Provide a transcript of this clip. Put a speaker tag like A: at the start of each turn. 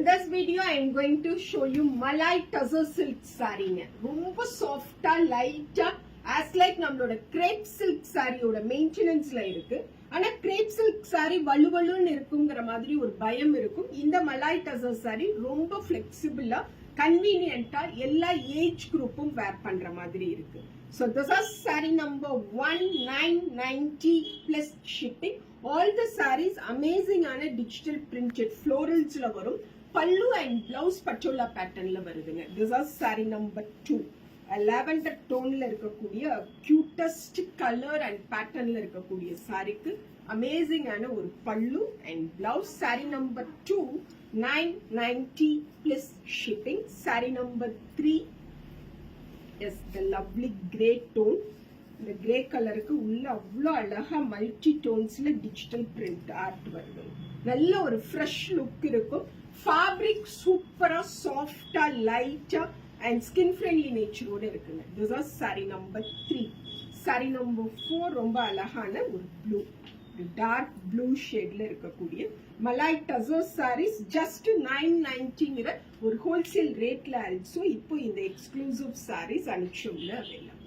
A: In this video, I am going to show you Malai Tussar silk saree. ரொம்ப சாஃப்டா லைட்டா as like நம்மளோட crepe silk saree ஓட மெயின்டெனன்ஸ்ல இருக்கு. ஆனா crepe silk saree வலுவலுன்னு இருக்குங்கிற மாதிரி ஒரு பயம் இருக்கும். இந்த Malai Tussar saree ரொம்ப ஃபிளெக்சிபிளா கன்வீனியன்ட்டா எல்லா ஏஜ் குரூப்பும் வேர் பண்ற மாதிரி இருக்கு. So this is saree number 1990 plus shipping. All the sarees amazing ஆன digital printed florals ல வரும். பல்லு and blouse பச்சோலா பேட்டர்ன்ல வருதுங்க. This is saree number 2. lavender டோன்ல இருக்கக்கூடிய cutest color and patternல இருக்கக்கூடிய சாரிக்கு amazing ஆன ஒரு பல்லு and blouse. saree number 2 990 plus shipping. saree number 3 is the lovely grey tone. இந்த கிரே கலருக்கு உள்ள அவ்வளோ அழகா மல்டி டோன்ஸ்ல டிஜிட்டல் பிரிண்ட் ஆர்ட் வருது. நல்ல ஒரு ஃப்ரெஷ் லுக் இருக்கும். ஃபேப்ரிக் சூப்பரா சாஃப்டா லைட்டா அண்ட் ஸ்கின் ஃப்ரெண்ட்லி நேச்சரோட இருக்குங்க. This are saree number 3. saree number 4 ரொம்ப அழகான ஒரு ப்ளூ, டார்க் ப்ளூ ஷேட்ல இருக்கக்கூடிய Malai Tussar sarees just 990ங்கிற ஒரு ஹோல்சேல் ரேட்ல ஆல்சோ இப்போ இந்த எக்ஸ்க்ளூசிவ் sarees அனுஷம்ல அவைலபிள்.